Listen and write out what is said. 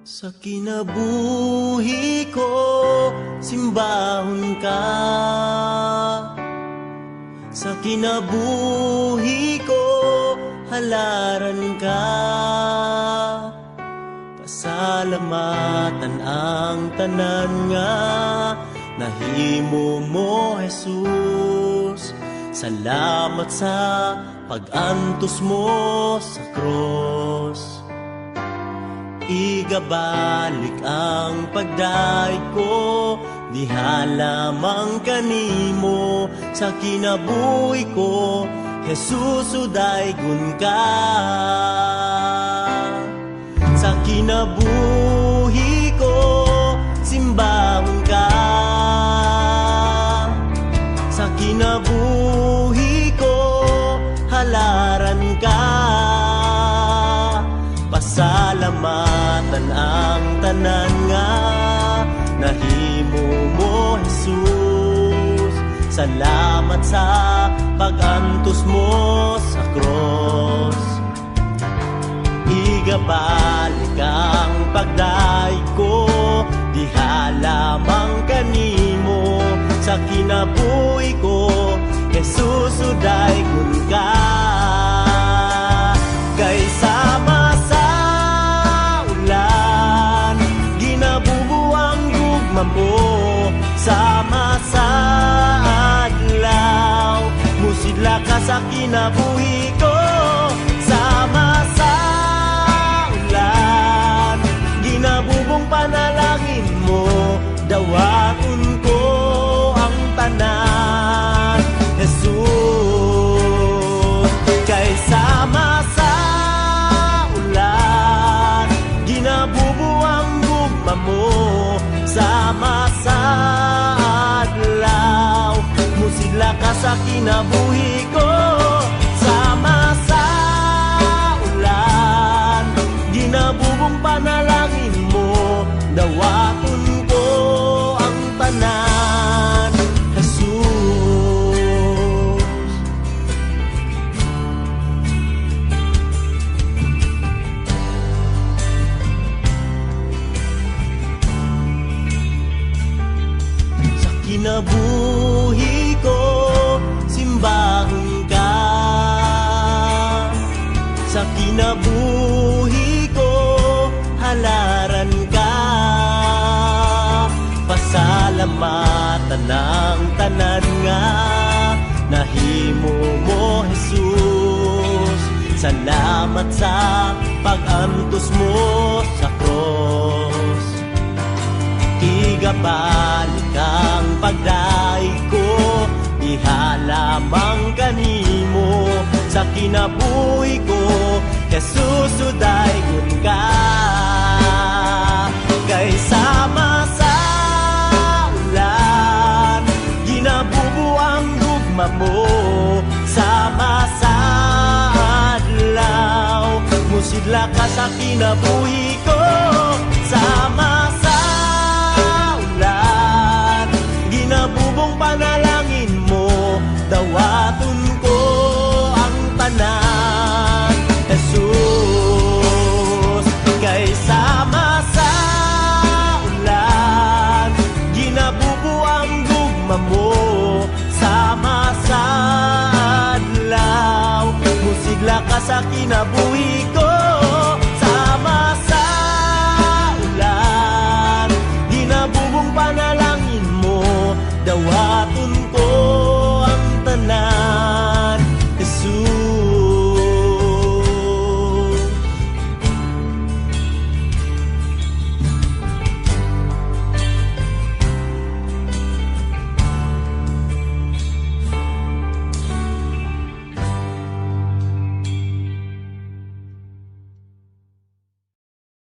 Sa kinabuhi ko, simbahon ka. Sa kinabuhi ko, halaran ka. Pasalamatan ang tanan nga nahimo mo, Jesus. Salamat sa pag-antos mo sa cross. Igabalik ang pagdaig ko, diha lamang kanimo. Sa kinabuhi ko, Jesus, udaygon ka. Sa kinabuhi ko, simbahon ka. Sa kinabuhi ko, halaran ka. Pasalamatan ang tanan nga nahimo mo, Jesus. Salamat sa pag-antos mo sa cross. Igabalik ang pagdaig ko, diha lamang kanimo. Sa kinabuhi ko, Jesus, udaygon ka. Kay sama sa ulan, ginabubuang gugma mo. Sama sa adlaw, musidla ka sa kinabuhi ko. Sama sa ulan, ginabubong panalangin mo. Dawaton ko ang tanan, Jesus. Kay sama sa ulan, ginabubuang gugma mo. Sama sa adlaw, musidla ka sa kinabuhi ko. Sama sa ulan, ginabubong panalangin mo. Dawaton ko ang tanan, Jesus. Sa kinabuhi ko, simbahon ka. Sa kinabuhi ko, halaran ka. Pasalamatan ang tanan nga nahimo mo, Jesus. Salamat sa pag-antos mo sa cross. Igabalik ang pagdaig ko, diha lamang kanimo. Sa kinabuhi ko, Jesus, udaygon ka. Kay sama sa ulan, ginabubuang gugma mo. Sama sa adlaw, musidla ka sa kinabuhi ko. Sama sa ulan, ginabubong panalangin mo. Dawaton ko ang tanan, Jesus. Kay sama sa ulan, ginabubuang gugma mo. Sama sa adlaw, musigla ka sa kinabuhi ko.